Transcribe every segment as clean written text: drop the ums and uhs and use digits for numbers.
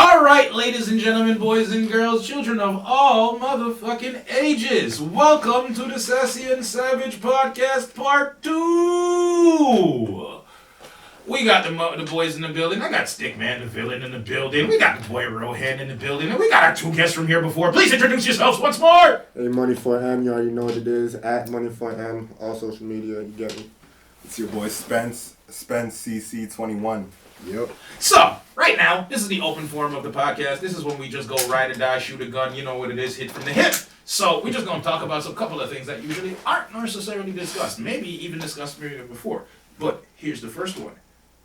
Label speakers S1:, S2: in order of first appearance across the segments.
S1: Alright, ladies and gentlemen, boys and girls, children of all motherfucking ages, welcome to the Sassy and Savage Podcast Part 2! We got the boys in the building. I got Stickman, the villain, in the building. We got the boy Rohan in the building. And we got our two guests from here before. Please introduce yourselves once more!
S2: Hey, Money4M, you already know what it is. At Money4M, all social media, you get me.
S3: It's your boy Spence CC21. Yep.
S1: So, right now, this is the open form of the podcast. This is when we just go ride or die, shoot a gun, you know what it is, hit from the hip. So, we're just going to talk about a couple of things that usually aren't necessarily discussed. Maybe even discussed before. But here's the first one.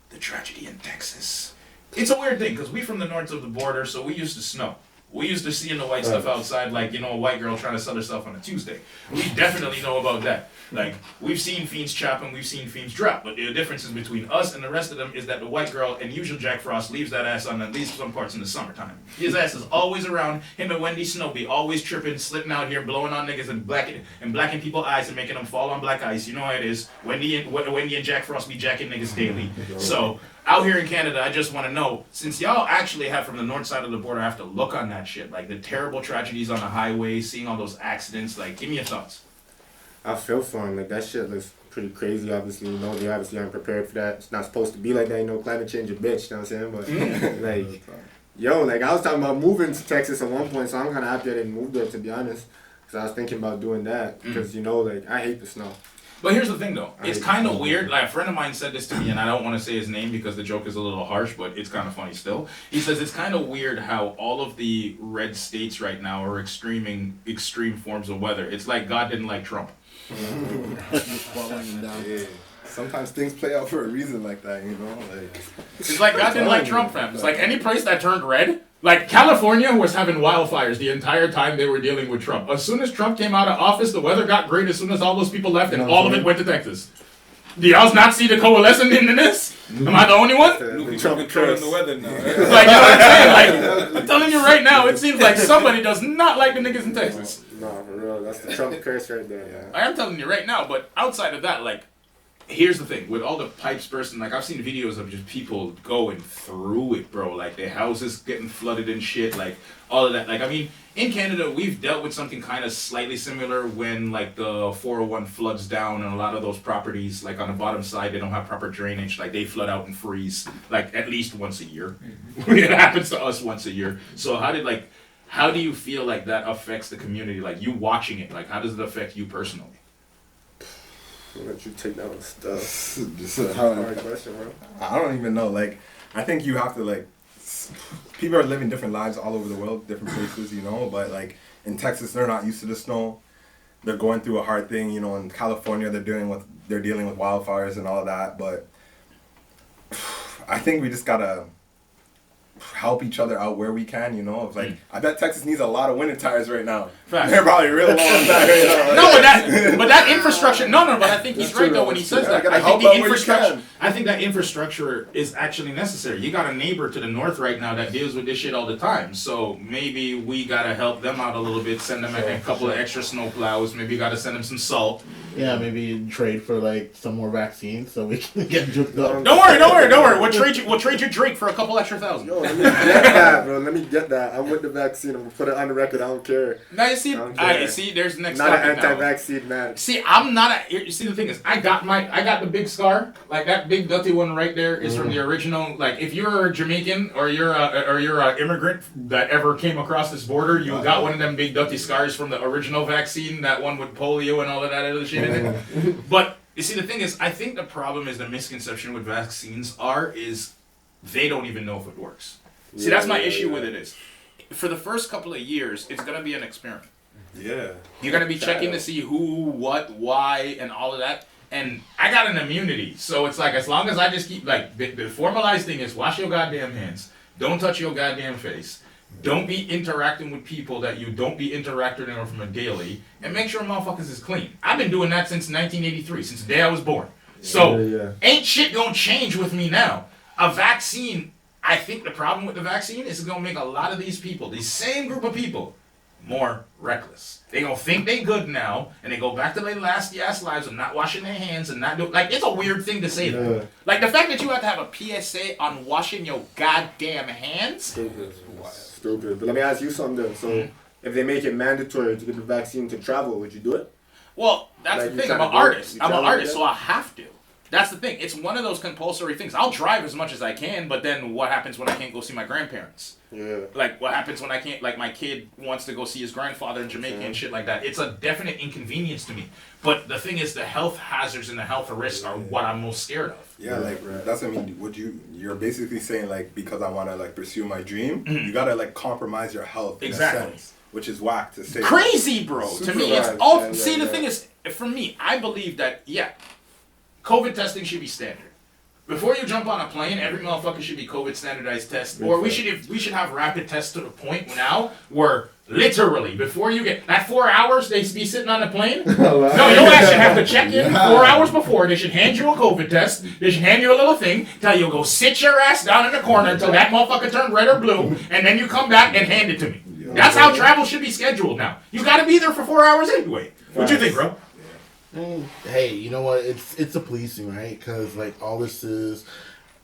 S1: The tragedy in Texas. It's a weird thing, because we from the north of the border, so we used to snow. We used to see the white stuff outside, like, a white girl trying to sell herself on a Tuesday. We definitely know about that. Like, we've seen fiends chop and we've seen fiends drop, but the difference is between us and the rest of them is that the white girl and usual Jack Frost leaves that ass on at least some parts in the summertime. His ass is always around. Him and Wendy Snow be always tripping, slipping out here, blowing on niggas and blacking people's eyes and making them fall on black ice. You know how it is. Wendy and Jack Frost be jacking niggas daily. So, out here in Canada, I just want to know, since y'all actually have from the north side of the border have to look on that shit, like the terrible tragedies on the highway, seeing all those accidents, like, give me your thoughts.
S2: I feel for him. Like, that shit looks pretty crazy, obviously. They obviously aren't prepared for that. It's not supposed to be like that. Climate change a bitch, you know what I'm saying? But, I was talking about moving to Texas at one point, so I'm kind of happy I didn't move there, to be honest. Because I was thinking about doing that. Because, I hate the snow.
S1: But here's the thing, though. It's kind of weird. Like, a friend of mine said this to me, and I don't want to say his name because the joke is a little harsh, but it's kind of funny still. He says it's kind of weird how all of the red states right now are extreme forms of weather. It's like God didn't like Trump.
S3: Yeah. Sometimes things play out for a reason like that,
S1: It's like God didn't like Trump, fam. It's like any place that turned red. Like, California was having wildfires the entire time they were dealing with Trump. As soon as Trump came out of office, the weather got great as soon as all those people left, and all of it went to Texas. Do y'all not see the coalescing in this? Am I the only one?
S3: Trump controlling the weather now.
S1: Like, you know what I'm saying? Like, I'm telling you right now, it seems like somebody does not like the niggas in Texas.
S2: No, for real. That's the Trump curse right there, man.
S1: I am telling you right now, but outside of that, like, here's the thing. With all the pipes bursting, like, I've seen videos of just people going through it, bro. Like, their houses getting flooded and shit. Like, all of that. Like, I mean, in Canada, we've dealt with something kind of slightly similar when, like, the 401 floods down and a lot of those properties, like, on the bottom side, they don't have proper drainage. Like, they flood out and freeze, like, at least once a year. It happens to us once a year. So how do you feel like that affects the community? Like, you watching it, like, how does it affect you personally?
S2: I'll let you take that one stuff.
S3: Just a hard
S2: question, bro.
S3: I don't even know. Like, I think you have to, people are living different lives all over the world, different places, but, like, in Texas, they're not used to the snow. They're going through a hard thing, in California, they're dealing with wildfires and all of that, but I think we just gotta help each other out where we can, I bet Texas needs a lot of winter tires right now.
S1: Fact.
S3: They're probably real long time right now.
S1: No, but that infrastructure. No, but I think he's right though when he says that. I think that infrastructure is actually necessary. You got a neighbor to the north right now that deals with this shit all the time. So maybe we gotta help them out a little bit. Send them a couple of extra snow plows. Maybe you gotta send them some salt.
S4: Yeah, maybe trade for some more vaccines so we can get juked up.
S1: Don't worry. We'll trade you Drake for a couple extra thousand.
S2: Yo, let me get that, bro. Let me get that. I'm with the vaccine. I'm gonna put it on the record. I don't care.
S1: Now you see, there's the next
S2: not
S1: topic
S2: an anti-vaccine man.
S1: See, I'm not you see, the thing is, I got the big scar. Like, that big dirty one right there is from the original. Like, if you're a Jamaican or you're a immigrant that ever came across this border, you got one of them big dirty scars from the original vaccine, that one with polio and all of that other shit in it. But you see, the thing is, I think the problem is the misconception with vaccines is they don't even know if it works. See, that's my issue with it is, for the first couple of years, it's gonna be an experiment.
S3: Yeah.
S1: You're gonna be checking to see who, what, why, and all of that. And I got an immunity, so it's like, as long as I just keep, like, the formalized thing is wash your goddamn hands, don't touch your goddamn face, don't be interacting with people that you don't be interacting with from a daily, and make sure motherfuckers is clean. I've been doing that since 1983, since the day I was born. So, ain't shit gonna change with me now. A vaccine, I think the problem with the vaccine is it's gonna make a lot of these people, these same group of people, more reckless. They gonna think they good now, and they go back to their last ass lives of not washing their hands and not doing, like, it's a weird thing to say that. Like, the fact that you have to have a PSA on washing your goddamn hands.
S2: Stupid. But let me ask you something though. So, if they make it mandatory to get the vaccine to travel, would you do it?
S1: Well, that's
S2: Like,
S1: the
S2: you
S1: thing. I'm
S2: tryna
S1: an
S2: go-
S1: artist.
S2: you
S1: I'm an
S2: tryna
S1: artist,
S2: do
S1: so I have to. That's the thing. It's one of those compulsory things. I'll drive as much as I can, but then what happens when I can't go see my grandparents?
S2: Yeah.
S1: Like, what happens when I can't, like, my kid wants to go see his grandfather in Jamaica and shit like that. It's a definite inconvenience to me. But the thing is, the health hazards and the health risks are what I'm most scared of.
S3: Yeah, like that's what I mean. You're basically saying like because I want to like pursue my dream, you gotta like compromise your health in a sense, which is whack to say.
S1: Crazy, bro. To me, it's
S2: Supervised,
S1: all.
S2: yeah,
S1: See,
S2: yeah,
S1: the thing is, for me, I believe that COVID testing should be standard. Before you jump on a plane, every motherfucker should be COVID standardized test, or we should have rapid tests to the point now where literally before you get that 4 hours they be sitting on the plane. No, your ass should have to check in 4 hours before. They should hand you a COVID test. They should hand you a little thing, tell you go sit your ass down in the corner until that motherfucker turned red or blue, and then you come back and hand it to me. That's how travel should be scheduled now. You got to be there for 4 hours anyway. What you think, bro?
S4: Hey, you know what? It's the policing, right? Because like all this is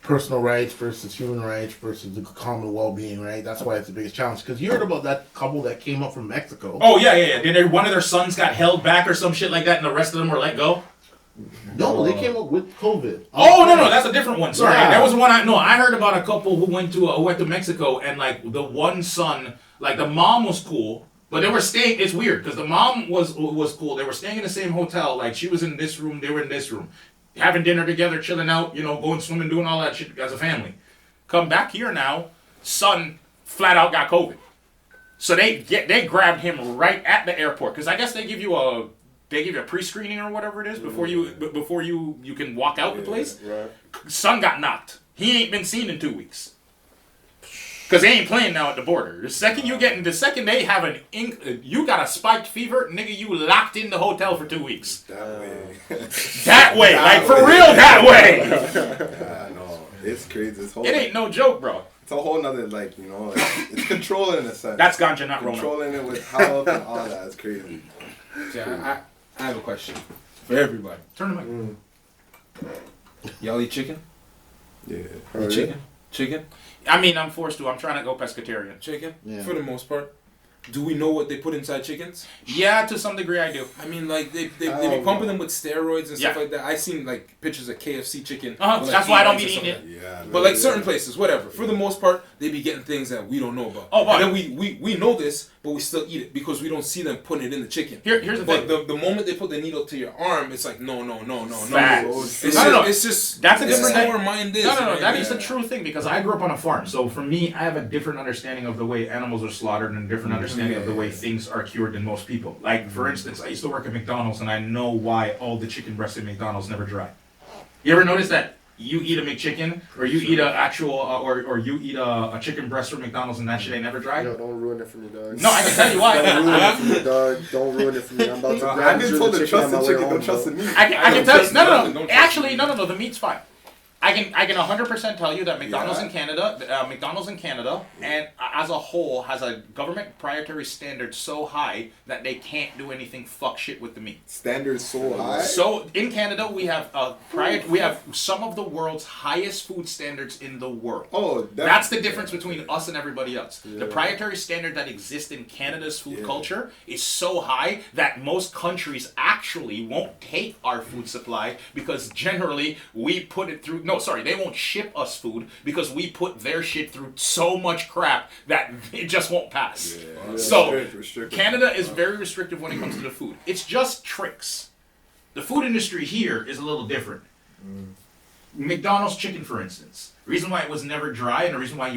S4: personal rights versus human rights versus the common well-being, right? That's why it's the biggest challenge. Because you heard about that couple that came up from Mexico.
S1: Oh yeah. One of their sons got held back or some shit like that, and the rest of them were let go.
S4: No, they came up with COVID.
S1: Oh no, that's a different one. Sorry,
S4: Yeah.
S1: that was one I heard about a couple who went to Mexico, and like the one son, like the mom was cool. But they were staying. It's weird because the mom was cool. They were staying in the same hotel. Like she was in this room, they were in this room, having dinner together, chilling out. Going swimming, doing all that shit as a family. Come back here now, son flat out got COVID. So they grabbed him right at the airport because I guess they give you a pre-screening or whatever it is before you can walk out the place.
S2: Right.
S1: Son got knocked. He ain't been seen in 2 weeks. Because they ain't playing now at the border. The second they have you got a spiked fever, nigga, you locked in the hotel for 2 weeks.
S3: That way.
S1: That way, like for real, that way.
S3: Yeah, no, it's crazy.
S1: It ain't no joke, bro.
S3: It's a whole nother like it's controlling in a sense.
S1: That's ganja, not Rona.
S3: Controlling it with health and all that. It's crazy.
S5: Yeah, I have a question for everybody.
S1: Turn the mic.
S5: Y'all eat chicken?
S3: Yeah.
S5: Eat chicken? Chicken?
S1: I mean, I'm forced to. I'm trying to go pescatarian.
S5: Chicken?
S4: Yeah.
S5: For the most part. Do we know what they put inside chickens?
S1: Yeah, to some degree I do.
S5: I mean, like, they be pumping them with steroids and stuff like that. I seen, like, pictures of KFC chicken. with, like,
S1: That's why I don't be
S5: E-nuts or
S1: eating
S5: something
S1: it.
S3: Yeah.
S5: But, like, certain places, whatever. For the most part, they be getting things that we don't know about.
S1: Oh, wow.
S5: And then we know this, but we still eat it because we don't see them putting it in the chicken.
S1: Here's the
S5: But
S1: thing.
S5: the moment they put the needle to your arm, it's like, no.
S1: Facts.
S5: It's just
S1: That's a
S5: this
S1: different
S5: is
S1: thing.
S5: how our mind is.
S1: No,
S5: right?
S1: that is the true thing because I grew up on a farm. So for me, I have a different understanding of the way animals are slaughtered and a different understanding of the way things are cured than most people. Like, for instance, I used to work at McDonald's and I know why all the chicken breasts at McDonald's never dry. You ever notice that you eat a McChicken or you eat a actual or you eat a chicken breast from McDonald's and that shit ain't never dry?
S2: Yo, don't ruin it for me, dog.
S1: No, I can tell you why.
S2: Don't ruin it for me, dog. Don't ruin it for me. I'm about to grab
S3: I've been
S2: you
S3: told
S2: the
S3: to
S2: chicken on
S3: trust the
S2: my way
S3: chicken,
S2: home,
S3: don't trust the
S2: bro.
S3: meat.
S1: I can tell you.
S5: Don't
S1: No.
S5: trust
S1: Actually,
S5: me.
S1: no. The meat's fine. I can 100% tell you that McDonald's in Canada, and as a whole has a government proprietary standard so high that they can't do anything fuck shit with the meat.
S3: Standards so high.
S1: So in Canada we have we have some of the world's highest food standards in the world.
S3: Oh,
S1: That's the difference between us and everybody else. The proprietary standard that exists in Canada's food culture is so high that most countries actually won't take our food supply because generally we put it through. No, sorry, they won't ship us food because we put their shit through so much crap that it just won't pass. So
S3: Restricted.
S1: Canada is very restrictive when it comes to the food. It's just tricks. The food industry here is a little different. McDonald's chicken, for instance. The reason why it was never dry and the reason why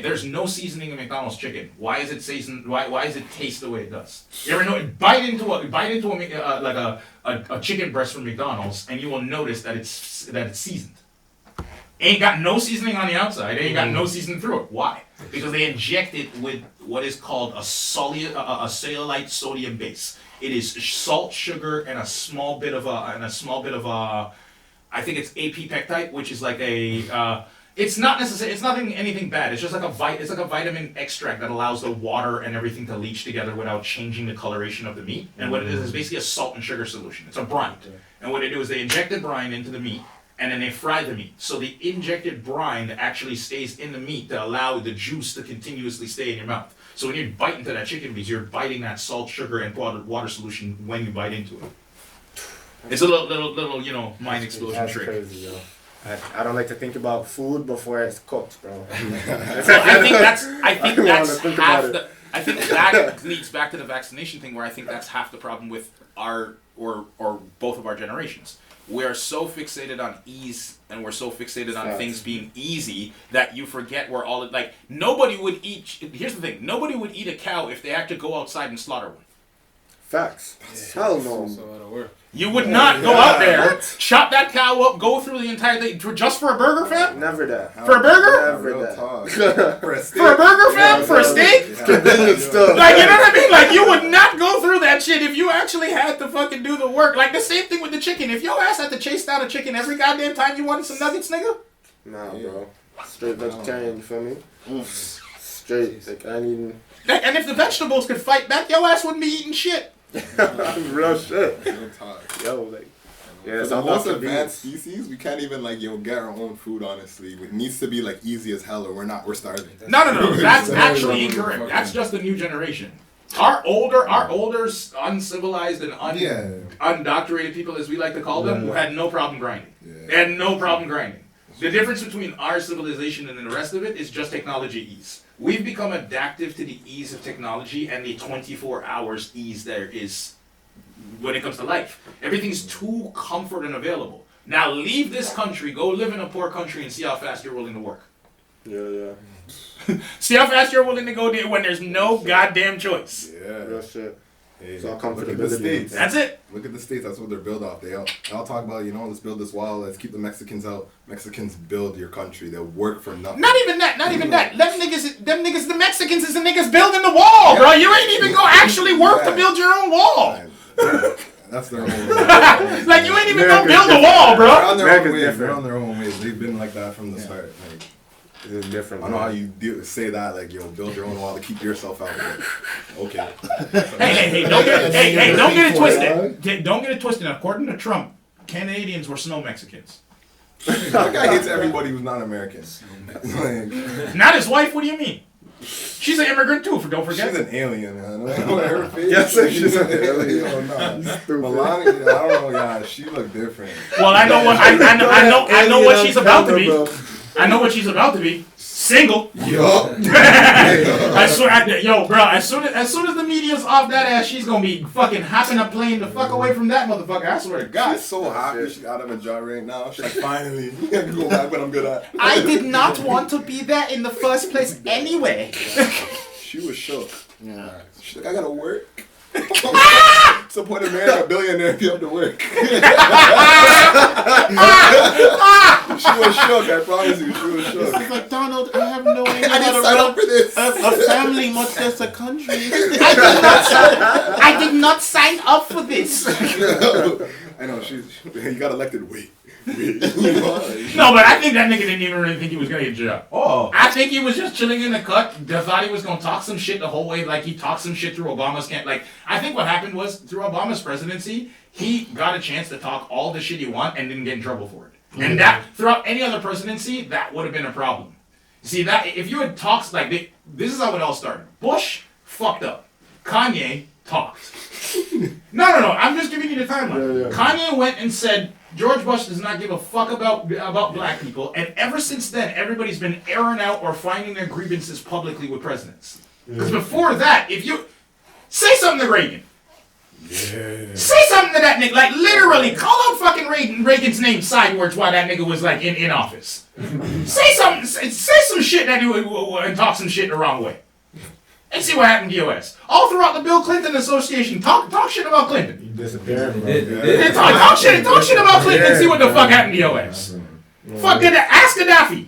S1: there's no seasoning in McDonald's chicken. Why is it seasoned? Why does it taste the way it does? You ever know? Bite into a chicken breast from McDonald's and you will notice that it's seasoned. Ain't got no seasoning on the outside. Ain't got no seasoning through it. Why? Because they inject it with what is called a cellulite sodium base. It is salt, sugar, and a small bit of I think it's AP pectide, which is like It's not necessarily. It's nothing anything bad. It's just like it's like a vitamin extract that allows the water and everything to leach together without changing the coloration of the meat. And what it is basically a salt and sugar solution. It's a brine. And what they do is they inject the brine into the meat and then they fry the meat. So the injected brine actually stays in the meat to allow the juice to continuously stay in your mouth. So when you bite into that chicken piece, you're biting that salt, sugar, and water solution when you bite into it. It's a little mind explosion
S2: That's
S1: trick.
S2: crazy, yo. I don't like to think about food before it's cooked, bro.
S1: I think that's I think that leads back to the vaccination thing, where I think that's half the problem with our or both of our generations. We're so fixated on ease and we're so fixated on things being easy that you forget we're all like nobody would eat. Here's the thing: nobody would eat a cow if they had to go outside and slaughter one.
S2: Facts. Hell no.
S5: So that'll work.
S1: You would not go out there, chop that cow up, go through the entire thing just for a burger, fam?
S2: Never that.
S1: For a burger?
S2: Never that.
S3: For a steak.
S1: For a burger, fam? For a steak?
S2: Convenient stuff.
S1: Like, you know what I mean? Like, you would not go through that shit if you actually had to fucking do the work. Like, the same thing with the chicken. If your ass had to chase down a chicken every goddamn time you wanted some nuggets, nigga?
S2: Nah, bro. Straight vegetarian, you feel me? Straight. Like, I need...
S1: And if the vegetables could fight back, your ass wouldn't be eating shit.
S2: Real shit.
S6: Real talk.
S2: Yo, like... Yeah,
S6: For
S2: it's
S6: the
S2: all
S6: most
S2: about
S6: advanced
S2: convenience.
S6: species, we can't even get our own food. Honestly, it needs to be like easy as hell, or we're starving.
S1: No. That's actually incorrect. That's just the new generation. Our older, uncivilized and undoctorated people, as we like to call them, had no problem grinding. They had no problem grinding. The difference between our civilization and the rest of it is just technology ease. We've become adaptive to the ease of technology and the 24 hours ease there is when it comes to life. Everything's too comfort and available. Now leave this country, go live in a poor country and see how fast you're willing to work.
S2: Yeah.
S1: See how fast you're willing to go there when there's no goddamn choice.
S6: Yeah.
S2: Real shit.
S3: Hey,
S2: It's all
S3: look at the
S2: comfortability.
S3: States.
S1: That's it.
S3: Look at the States. That's what they're built off. They all talk about, let's build this wall. Let's keep the Mexicans out. Mexicans build your country. They'll work for nothing.
S1: Not even that. Them niggas, the Mexicans is the niggas building the wall, bro. You ain't even gonna actually work to build your own wall.
S3: That's their own way.
S1: Like, you ain't even gonna build a wall,
S3: They're
S1: bro.
S3: on their own
S2: America's
S3: ways.
S2: different.
S3: They're on their own ways. They've been like that from the start. Like,
S2: It's different.
S3: I don't know how you say that. Like, build your own wall to keep yourself out. But, okay.
S1: Hey, don't get it twisted. Don't get it twisted. According to Trump, Canadians were snow Mexicans.
S3: That guy hates everybody who's not American. Like,
S1: Not his wife. What do you mean? She's an immigrant too. Don't forget.
S3: she's an alien, man. Her face.
S2: Yes, she's an alien.
S3: Melania, I don't know. Yeah, she looked different.
S1: Well, I know what I know what she's about to be. I know what she's about to be. Single.
S3: Yup.
S1: I swear, bro. As soon as the media's off that ass, she's gonna be fucking hopping a plane the fuck away from that motherfucker. I swear to God.
S3: She's so happy she's out of a job right now. She's like, finally, I can go back what I'm good at.
S1: I did not want to be there in the first place anyway.
S3: She was shook.
S4: Yeah.
S3: She's like, I gotta work. Support America, billionaire if you have to work. She was shook, I promise you, she was shook.
S4: It's like, Donald, I have no idea
S6: I didn't sign up for this.
S4: a family, much less a country.
S1: I did not sign up for this.
S3: I know, he got elected, wait.
S1: No, but I think that nigga didn't even really think he was gonna get a job.
S5: Oh.
S1: I think he was just chilling in the cut. Thought he was gonna talk some shit the whole way, like he talked some shit through Obama's camp. Like, I think what happened was through Obama's presidency, he got a chance to talk all the shit he want and didn't get in trouble for it. And that throughout any other presidency, that would have been a problem. See that if you had talks like this is how it all started. Bush fucked up. Kanye talked. No. I'm just giving you the timeline.
S2: Yeah.
S1: Kanye went and said George Bush does not give a fuck about black people, and ever since then, everybody's been airing out or finding their grievances publicly with presidents. Because before that, if you say something to Reagan, say something to that nigga, like literally call out fucking Reagan's name sideways while that nigga was like in office. Say some shit that and talk some shit the wrong way. And see what happened to your ass. All throughout the Bill Clinton Association, talk shit about Clinton.
S2: You disappeared, bro.
S1: Talk shit about Clinton and see what the fuck happened to your ass. Fuck that. Ask Gaddafi.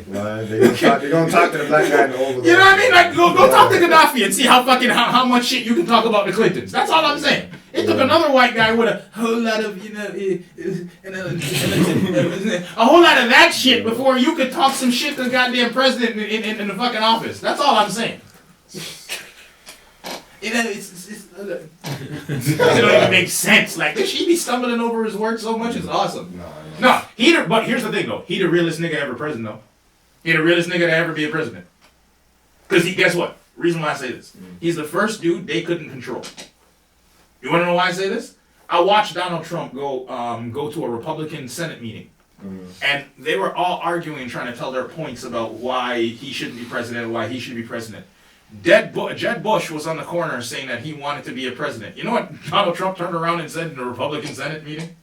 S2: They're gonna talk to the black guy in the Oval.
S1: You know what I mean? Like go talk to Gaddafi and see how much shit you can talk about the Clintons. That's all I'm saying. It took another white guy with a whole lot of, a whole lot of that shit before you could talk some shit to the goddamn president in the fucking office. That's all I'm saying. It don't even make sense. Like, he be stumbling over his words so much, it's awesome. No, but here's the thing though. He the realest nigga ever president though. He the realest nigga to ever be a president. Cause guess what? Reason why I say this. He's the first dude they couldn't control. You wanna know why I say this? I watched Donald Trump go to a Republican Senate meeting. And they were all arguing, trying to tell their points about why he shouldn't be president and why he should be president. Jeb Bush was on the corner saying that he wanted to be a president. You know what Donald Trump turned around and said in the Republican Senate meeting?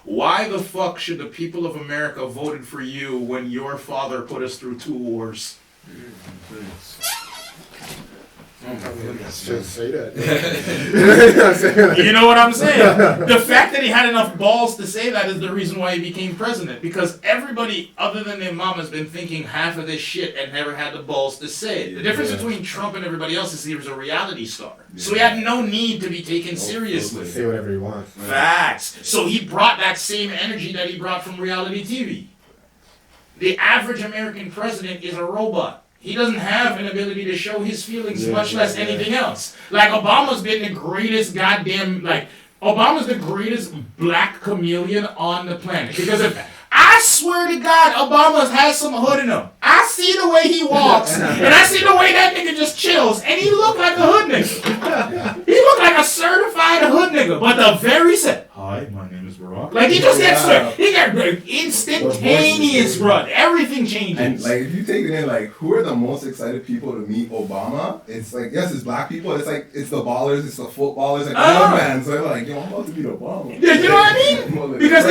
S1: Why the fuck should the people of America voted for you when your father put us through 2 wars?
S2: Just say that.
S1: You know what I'm saying? The fact that he had enough balls to say that is the reason why he became president. Because everybody other than their mom has been thinking half of this shit and never had the balls to say it. The difference between Trump and everybody else is he was a reality star. So he had no need to be taken seriously.
S2: Say whatever he wants.
S1: Facts. So he brought that same energy that he brought from reality TV. The average American president is a robot. He doesn't have an ability to show his feelings, much less anything else. Like, Obama's been the greatest Obama's the greatest black chameleon on the planet. Because I swear to God, Obama has some hood in him. I see the way he walks, and I see the way that nigga just chills, and he look like a hood nigga. He look like a certified hood nigga, but the very hi, my name is Barack. Like, he just gets instantaneous, bro. Everything changes.
S3: And like, if you take it in, like, who are the most excited people to meet Obama? It's like, yes, it's black people. It's like, it's the ballers, it's the footballers, like man. So they're like, yo, I'm about to meet Obama.
S1: Yeah, you know what I mean? Because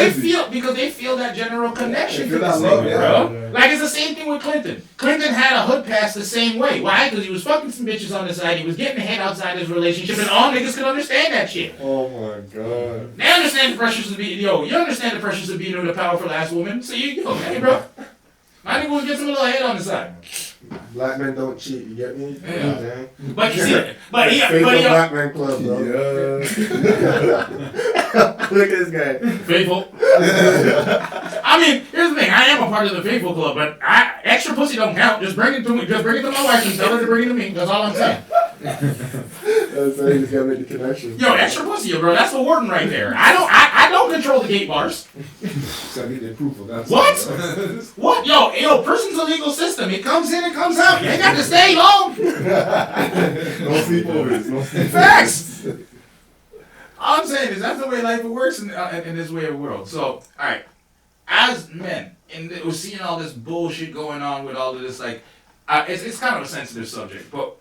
S1: they feel that general connection to this nigga, bro. Like, it's the same thing with Clinton. Clinton had a hood pass the same way. Why? Because he was fucking some bitches on the side. He was getting ahead outside his relationship, and all niggas could understand that shit.
S2: Oh my god.
S1: They understand the pressures of being, you understand the pressures of being with a powerful ass woman. So hey, bro. My nigga was getting a little head on the side.
S2: Black men don't cheat, you get me?
S1: Yeah. But you see, but
S2: Black man club, bro.
S3: Yeah.
S2: Look at this guy.
S1: Faithful. I mean, here's the thing. I am a part of the faithful club, but extra pussy don't count. Just bring it to me. Just bring it to my wife and tell her to bring it to me. That's all I'm saying.
S2: That's why you just gotta make the connection.
S1: Yo, extra pussy, bro. That's the warden right there. I don't control the gate bars.
S6: So I need the proof of that.
S1: What? What? Yo, prison's a legal system. It comes in and comes out. You ain't got to stay long.
S3: No sleepovers. No sleepovers.
S1: Facts. All I'm saying is that's the way life works in this way of world. So, all right, as men, and we're seeing all this bullshit going on with all of this, like, it's kind of a sensitive subject, but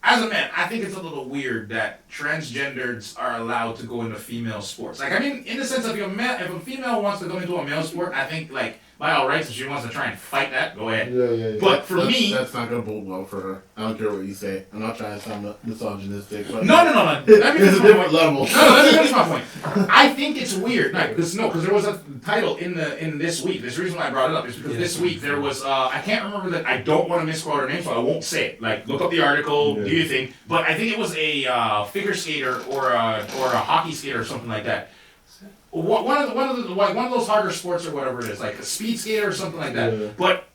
S1: as a man, I think it's a little weird that transgenders are allowed to go into female sports. Like, I mean, in the sense of if a female wants to go into a male sport, I think, like, by all rights, if she wants to try and fight that, go ahead.
S2: Yeah.
S1: But for me...
S4: That's not going to bode well for her. I don't care what you say. I'm not trying to sound misogynistic, but...
S1: No. Let me
S4: It's a different level.
S1: No, let me finish my point. I think it's weird. Because there was a title in this week. There's a reason why I brought it up. Is because this week there was... I can't remember that. I don't want to misquote her name, so I won't say it. Like, look up the article, do your thing. But I think it was a figure skater or a hockey skater or something like that. One of those harder sports or whatever it is, like a speed skater or something like that. Yeah. But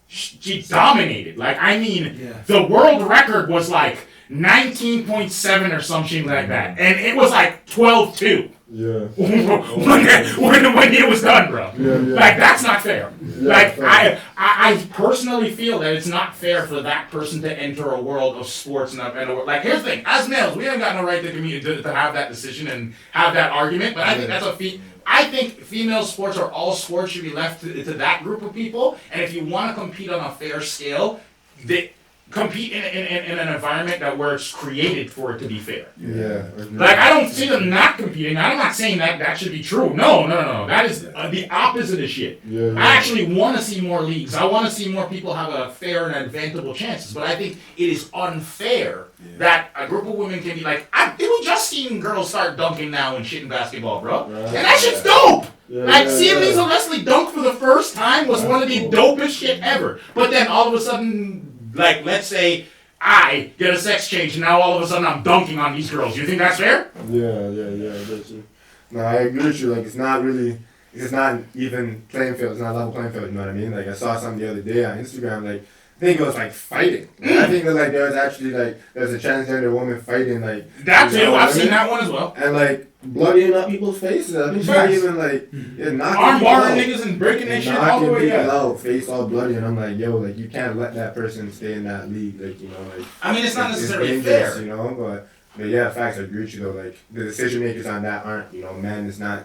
S1: she dominated. Like, I mean, the world record was like 19.7 or something like that, and it was like 12-2.
S2: Yeah.
S1: when it was done, bro.
S2: Yeah.
S1: Like, that's not fair.
S2: Yeah,
S1: like,
S2: fair.
S1: I personally feel that it's not fair for that person to enter a world of sports and like, here's the thing. As males, we haven't got no right to have that decision and have that argument, but I think that's I think female sports or all sports should be left to that group of people, and if you want to compete on a fair scale, they compete in an environment where it's created for it to be fair.
S2: Yeah.
S1: Like, I don't see them not competing. I'm not saying that should be true. No. That is the opposite of shit.
S2: Yeah.
S1: I actually want to see more leagues. I want to see more people have a fair and advantageable chances. But I think it is unfair that a group of women can be like, we just seen girls start dunking now and shit in basketball, bro. Right. And that shit's dope. Seeing Lisa Leslie dunk for the first time was one of the dopest shit ever. But then all of a sudden, like, let's say I get a sex change and now all of a sudden I'm dunking on these girls. You think that's fair?
S2: Yeah, I get you. No, I agree with you. Like, it's not not even playing field. It's not a level playing field. You know what I mean? Like, I saw something the other day on Instagram. Like, I think it was like fighting. Like, I think that like there was actually like there's a transgender woman fighting like
S1: That too. I've seen that one as well.
S2: and like bloodying up people's faces. I think she's not even like knocking
S1: Arm
S2: people
S1: barring
S2: out.
S1: niggas and breaking their shit all the
S2: Knocking
S1: way
S2: people
S1: out.
S2: out, face all bloody, and I'm like, yo, like you can't let that person stay in that league. Like, you know, like
S1: I mean, it's not necessarily
S2: dangerous,
S1: fair.
S2: you know, but yeah, facts. I agree with you though. Like the decision makers on that aren't, you know, men. It's not,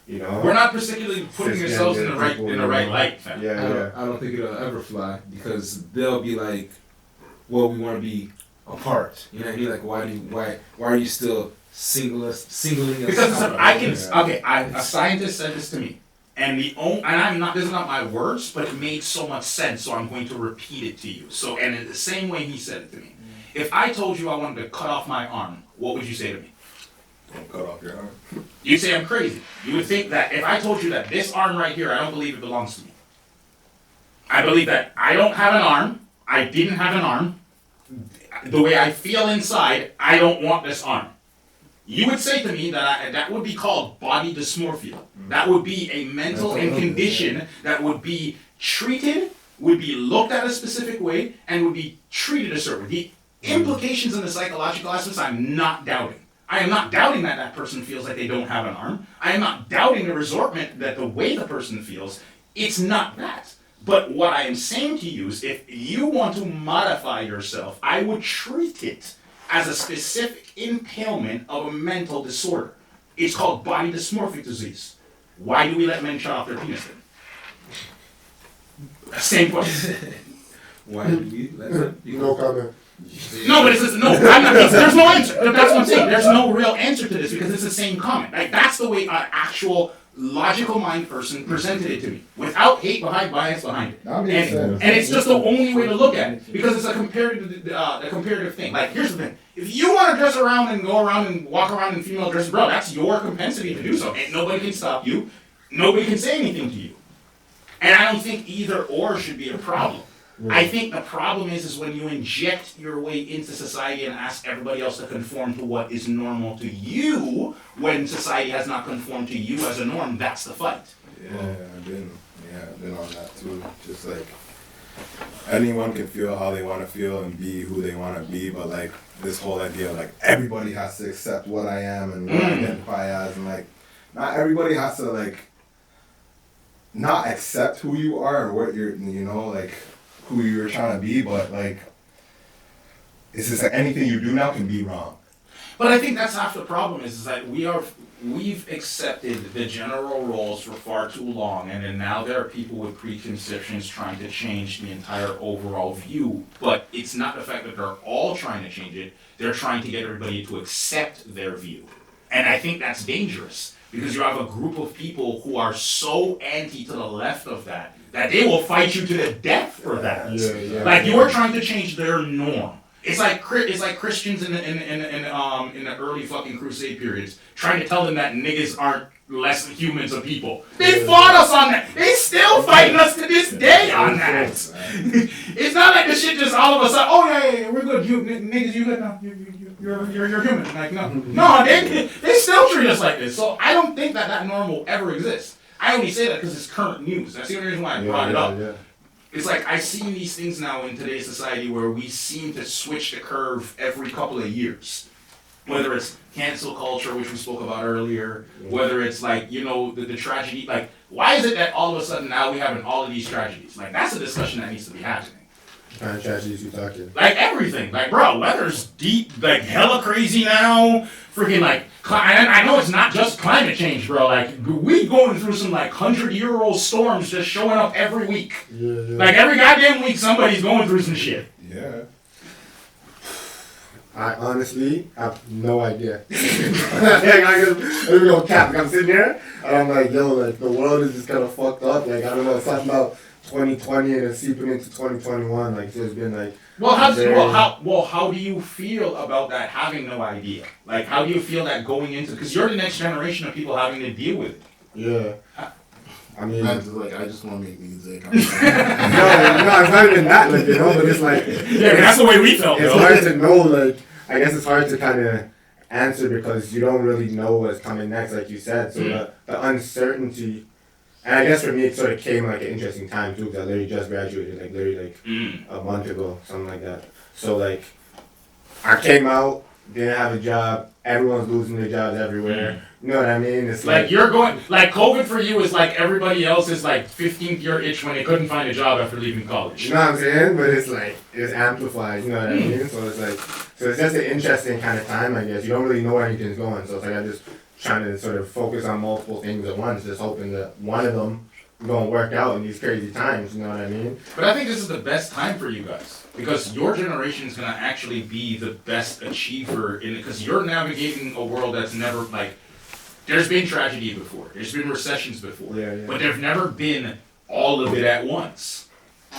S2: you know.
S1: We're not particularly putting ourselves in the right light. Fam.
S2: Yeah.
S5: I don't think it'll ever fly because they'll be like, well, we want to be apart. You know what I mean? Like, why are you stiling us
S1: Because
S5: out?
S1: a scientist said this to me, and this is not my words, but it made so much sense, so I'm going to repeat it to you. So, and in the same way he said it to me, if I told you I wanted to cut off my arm, what would you say to me?
S6: Don't cut off your arm.
S1: You'd say I'm crazy. You would think that if I told you that this arm right here, I don't believe it belongs to me. I believe that I don't have an arm. I didn't have an arm. The way I feel inside, I don't want this arm. You would say to me that that would be called body dysmorphia. That would be a mental condition that would be treated, would be looked at a specific way, and would be treated a certain way. The implications in the psychological aspects, I'm not doubting. I am not doubting that that person feels like they don't have an arm. I am not doubting the resortment that the way the person feels. It's not that. But what I am saying to you is if you want to modify yourself, I would treat it as a specific impairment of a mental disorder. It's called body dysmorphic disease. Why do we let men chop off their penis then? Same question.
S5: Why do we let them?
S2: No comment.
S1: No, but I'm not, there's no answer. That's what I'm saying. There's no real answer to this because it's the same comment. Like, that's the way an actual logical mind person presented it to me, without hate behind bias behind it.
S2: That makes sense.
S1: And it's just the only way to look at it because it's a comparative thing. Like, here's the thing: if you want to dress around and go around and walk around in female dresses, bro, that's your compensity to do so. And nobody can stop you. Nobody can say anything to you. And I don't think either or should be a problem. I think the problem is when you inject your way into society and ask everybody else to conform to what is normal to you when society has not conformed to you as a norm. That's the fight.
S6: Yeah, I've been on that too. Just like anyone can feel how they want to feel and be who they want to be, but like this whole idea of like everybody has to accept what I am and what I identify as, and like not everybody has to like not accept who you are or what you're, you know, like who you're trying to be, but like it's just like anything you do now can be wrong.
S1: But I think that's half the problem is that we've accepted the general roles for far too long, and then now there are people with preconceptions trying to change the entire overall view. But it's not the fact that they're all trying to change it, they're trying to get everybody to accept their view. And I think that's dangerous because you have a group of people who are so anti to the left of that they will fight you to the death for that. Like you are trying to change their norm. It's like Christians in the early fucking crusade periods trying to tell them that niggas aren't less humans of people. They fought us on that. They still fighting us to this day on that. It's not like this shit just all of a sudden. Oh yeah, we're good. You niggas, you good now. You're human. Like no, they still treat us like this. So I don't think that norm will ever exist. I only say that because it's current news. That's the only reason why I brought it up. Yeah. It's like I see these things now in today's society where we seem to switch the curve every couple of years. Whether it's cancel culture, which we spoke about earlier, whether it's like, you know, the tragedy, like, why is it that all of a sudden now we having all of these tragedies? Like, that's a discussion that needs to be happening.
S2: What kind of tragedies you talking?
S1: Like everything. Like, bro, weather's deep, like hella crazy now. Freaking like, and I know it's not just climate change, bro. Like, we going through some like 100-year-old storms just showing up every week. Like every goddamn week somebody's going through some shit.
S6: Yeah.
S2: I honestly have no idea. I'm gonna cap. I'm sitting here and I'm like, yo, like the world is just kind of fucked up. Like I don't know, something about 2020 and it's seeping into 2021. Like there's been like.
S1: How do you feel about that? Having no idea. Like how do you feel that going into? Because you're the next generation of people having to deal with it.
S2: Yeah. I mean,
S4: I just want to make music.
S2: no, it's not even that, like, you know, but it's like,
S1: Yeah, that's the way we felt,
S2: it's
S1: though.
S2: hard to know, like, I guess it's hard to kind of answer because you don't really know what's coming next, like you said, so the uncertainty, and I guess for me it sort of came like an interesting time too, because I literally just graduated, like literally like a month ago, something like that, so like, I came out, didn't have a job, everyone's losing their jobs everywhere. You know what I mean? It's
S1: Like you're going, like COVID for you is like everybody else's like 15th year itch when they couldn't find a job after leaving college.
S2: you know what I'm saying? But it's like, it's amplified, you know what I mean? So it's like, so it's just an interesting kind of time, I guess. You don't really know where anything's going. So it's like I'm just trying to sort of focus on multiple things at once, just hoping that one of them is going to work out in these crazy times, you know what I mean?
S1: But I think this is the best time for you guys because your generation is gonna actually be the best achiever in it because you're navigating a world that's never like. There's been tragedy before. There's been recessions before. But there've never been all of it at once.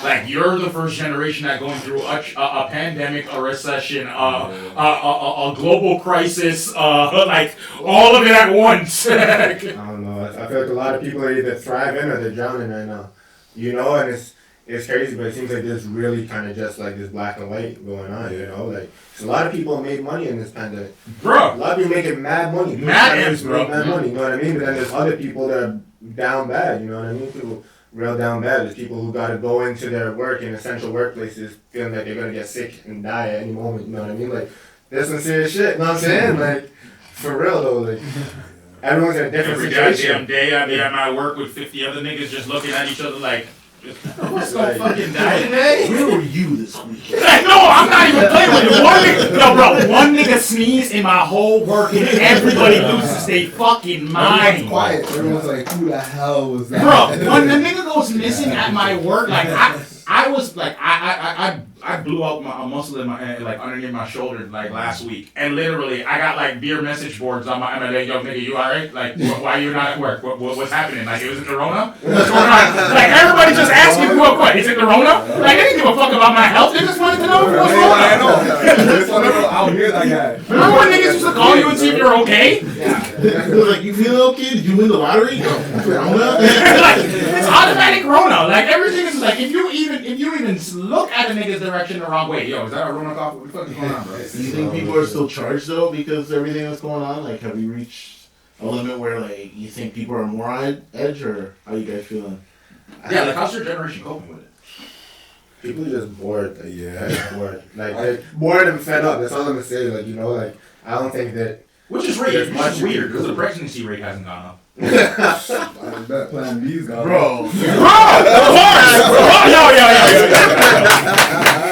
S1: Like, you're the first generation that going through a pandemic, a recession, a global crisis, like, all of it at once.
S2: I don't know. I feel like a lot of people are either thriving or they're drowning right now. You know, and it's crazy, but it seems like there's really kind of just like this black and white going on, you know? Like, so a lot of people made money in this pandemic.
S1: Bro!
S2: A lot of people making mad money.
S1: Mad ends, bro.
S2: Mad money, you know what I mean? But then there's other people that are down bad, you know what I mean? People real down bad. There's people who got to go into their work in essential workplaces feeling like they're going to get sick and die at any moment, you know what I mean? Like, there's some serious shit, you know what I'm saying? Like, for real though, like, everyone's in a different
S1: Every
S2: situation.
S1: goddamn day I be at my work with 50 other niggas just looking at each other like, what's gonna fucking die today?
S4: Where were you this week?
S1: Like, no, I'm not even playing with it. One nigga sneeze in my whole work and everybody loses their fucking mind.
S6: Everyone's quiet. Everyone's like, who the hell was that?
S1: Bro, when the nigga goes missing at my work, like I was like I blew out a muscle in my like underneath my shoulder like last week, and literally I got like beer message boards on my. I'm like, yo nigga, you alright? Like, why you not at work? What's happening? Like, it was in the Rona? What's going on? Like, everybody just asked me real quick, is it the Rona? Like, they didn't give a fuck about my health. They just wanted to know what's going on.
S6: I know. I'll hear that guy.
S1: Remember when niggas used to call you and see if you're okay?
S4: It was like, you feeling okay? Did you win the lottery? No.
S1: Like, it's automatic Rona. Like, everything is like, if you even look at a nigga's direction the wrong way, yo, is that a Rona cough? What the fuck is going on, bro?
S4: Do you think people are still charged though because of everything that's going on? Like, have we reached a limit where like you think people are more on edge, or how you guys feeling?
S1: Yeah, like, how's your generation coping with it?
S2: People are just bored. Like,
S6: Yeah.
S2: just bored. Like, they're bored and fed up. That's all I'm gonna say. Like, you know, like, I don't think that.
S1: Which is weird. Which is weird because the pregnancy rate hasn't gone up.
S6: I bet Plan B's gone.
S4: Bro.
S1: Of course! Yo.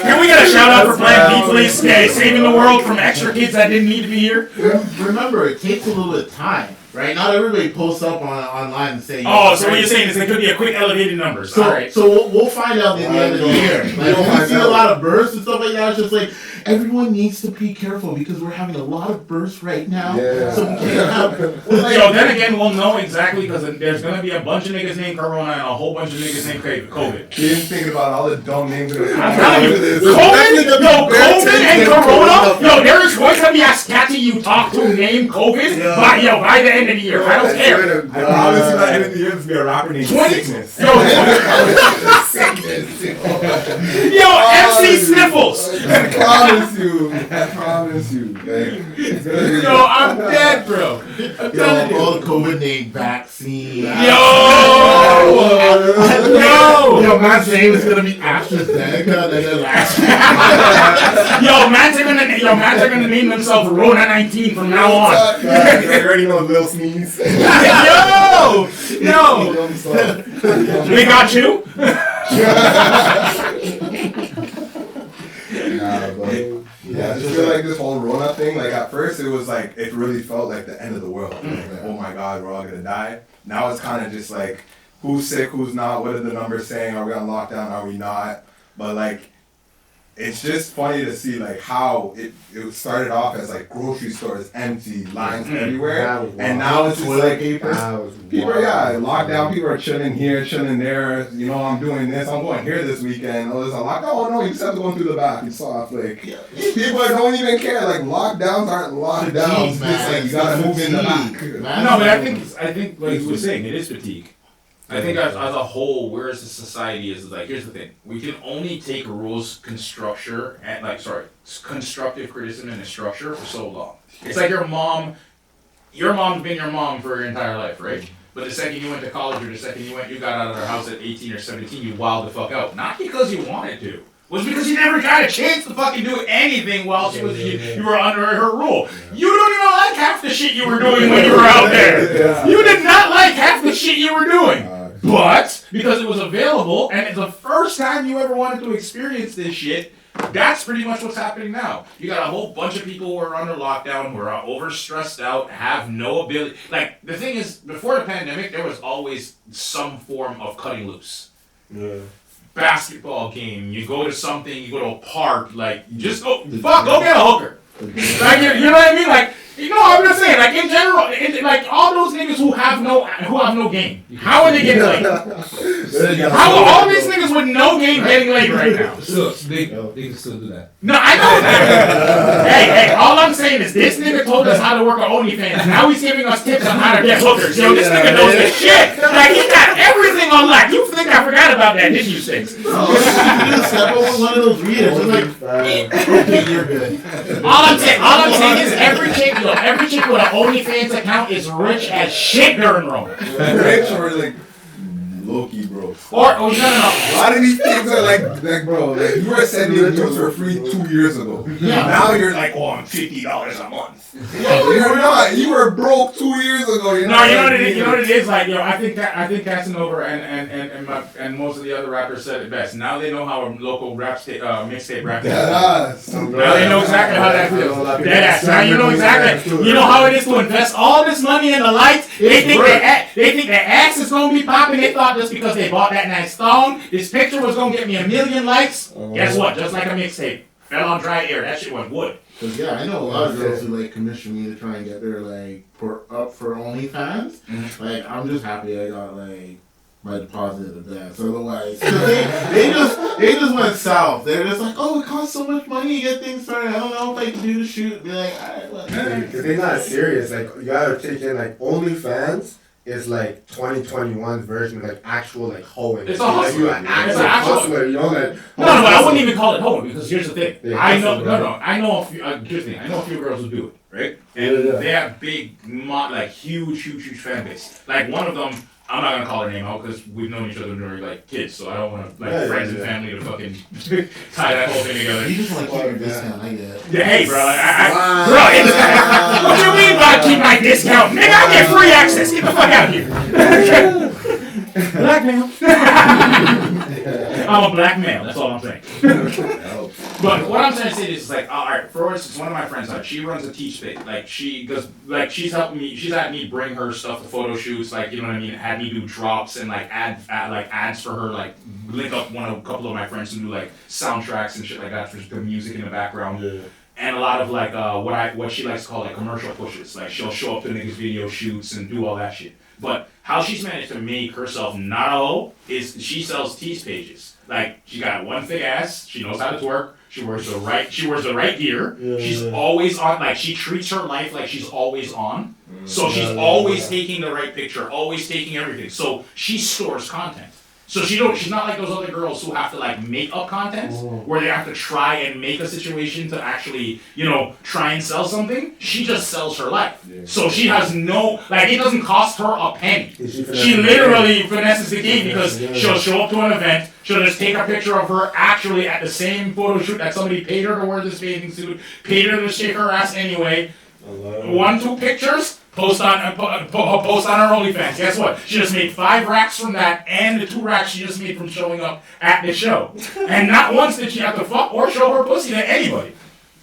S1: Can we get a shout out for Plan B, please? Yeah, saving the world from extra kids that didn't need to be here.
S4: Remember, it takes a little bit of time, right? Not everybody posts up online and say.
S1: Oh, so what you're saying is there could be a quick elevated numbers.
S4: So,
S1: All right.
S4: so we'll find out at the end of the year. Like, when we see a lot of births and stuff like that, it's just like, everyone needs to be careful because we're having a lot of births right now.
S6: Yeah.
S4: So we can't have.
S1: Yo, then again, we'll know exactly because there's gonna be a bunch of niggas named Corona and a whole bunch of niggas named COVID.
S6: He didn't think about all the dumb names that
S1: I'm telling you, COVID and Corona. Yo, there is going to be a scatty you talk to named COVID by the end of the year. I don't care.
S6: I promise you by the end of the year, there's gonna be a rapper named
S1: 20?
S6: Sickness.
S1: Yo, MC Sniffles.
S6: I promise you. Like,
S1: Yo, I'm dead, bro. I'm telling you.
S4: All the COVID name vaccine.
S1: Yo,
S4: man's name is gonna be AstraZeneca, and then last.
S1: Yo, mans are gonna name themselves Rona 19 from now on.
S6: you already know Lil Sneeze.
S1: Yo, they got you.
S6: Nah, but yeah, I just feel like this whole Rona thing, like at first it was like, it really felt like the end of the world. Like, oh my God, we're all gonna die. Now it's kind of just like, who's sick, who's not, what are the numbers saying, are we on lockdown, are we not? But like, it's just funny to see like how it started off as like grocery stores empty, lines everywhere, and now it's just like people locked down. People are chilling here, chilling there. You know, I'm doing this. I'm going here this weekend. Oh, there's a lockdown. Oh no, you just have to go through the back. It's soft. Like people don't even care. Like lockdowns aren't lockdowns. It's like you gotta move in the back.
S1: No, but I think like you were saying, it is fatigue. I think as a whole, whereas the society is like, here's the thing: we can only take rules constructive criticism and structure for so long. It's like your mom's been your mom for your entire life, right? But the second you went to college or the second you got out of the house at 18 or 17, you wilded the fuck out. Not because you wanted to. It was because you never got a chance to fucking do anything while you were under her rule. You don't even like half the shit you were doing when you were out there. You did not like half the shit you were doing. But because it was available and it's the first time you ever wanted to experience this shit, that's pretty much what's happening now. You got a whole bunch of people who are under lockdown, who are overstressed out, have no ability. Like, the thing is, before the pandemic, there was always some form of cutting loose.
S2: Yeah.
S1: Basketball game, you go to something, you go to a park, like, you just go get a hooker. Like, you know what I mean? Like, you know what I'm just saying? Like, in general, like, all those niggas who have no game, how are they getting laid? How are all these niggas with no game getting laid right now?
S5: So they can still do that.
S1: No, I know that. Hey, all I'm saying is this nigga told us how to work our OnlyFans. Now he's giving us tips on how to get hookers. Yo, this nigga knows his shit. Like, he got everything on lock. You think I forgot about that, didn't you, Six?
S4: You just step over one of those readers. It's like, okay, you're good.
S1: All I'm saying is every chick with an OnlyFans account is rich as shit during Rona.
S6: Rich or like low-key, bro.
S1: Or no.
S6: A lot of these things are like bro, like you were sending news for free 2 years ago.
S1: Yeah.
S6: Now you're like, oh, I'm $50 a month. You're not. You were broke 2 years ago.
S1: No, you know what it is. You know what it is. Like, yo, I think Casanova and most of the other rappers said it best. Now they know how a local mixtape rap.
S6: Yeah,
S1: Now they know exactly how that feels. Deadass. Now you know exactly. You know how it is to invest all this money in the lights. They think their ass is gonna be popping. They thought just because they bought that nice thong, this picture was gonna get me 1 million likes. Guess what? Just like a mixtape, fell on dry air. That shit went wood.
S4: Cause yeah, I know a lot of girls who like commission me to try and get their like for OnlyFans.
S1: Mm-hmm.
S4: Like, I'm just happy I got like my deposit of that. So otherwise, they just went south. They're just like, oh, it costs so much money to get things started. I don't know if I can do the shoot. Be like, alright, well.
S2: Because they're not serious. Like, you gotta take in, like, OnlyFans is like 2021's version of like actual like hoeing.
S1: It's a hustle.
S2: Like, you're an
S1: It's
S2: actual
S1: an actual-
S2: hustler, you know, like.
S1: No, but I wouldn't even call it hoeing because here's the thing.
S2: Yeah,
S1: I know a few girls who do it, right? And they have big, like huge fan base. Like one of them, I'm not gonna call her name out because we've known each other when we were like kids, so I don't want to like friends and family to fucking tie that whole thing together.
S4: You just want to keep your discount, I get it.
S1: Yeah, hey, bro, what you mean by keep my discount? Nigga, I get free access. Get the fuck out of here. Blackmail. I'm a black male. That's all I'm saying. But what I'm trying to say is like, all right. For instance, one of my friends, she runs a teach space. Like she does, like she's helping me. She's had me bring her stuff to photo shoots. Like you know what I mean. Had me do drops and like ads for her. Like link up a couple of my friends who do like soundtracks and shit like that for the music in the background. Yeah. And a lot of like what she likes to call like commercial pushes. Like she'll show up to niggas' video shoots and do all that shit. But how she's managed to make herself not a hoe is she sells tease pages. Like she got one thick ass, she knows how to twerk, she wears the right gear, she's always on, like she treats her life like she's always on. So she's always taking the right picture, always taking everything. So she stores content. So she's not like those other girls who have to like make up content where they have to try and make a situation to actually, try and sell something. She just sells her life. Yeah. So she has no, like it doesn't cost her a penny. She literally finesses the game because she'll show up to an event, she'll just take a picture of her actually at the same photo shoot that somebody paid her to wear this bathing suit, paid her to shake her ass anyway. 1-2 pictures. Post on her OnlyFans. Guess what? She just made 5 racks from that, and the 2 racks she just made from showing up at the show. And not once did she have to fuck or show her pussy to anybody.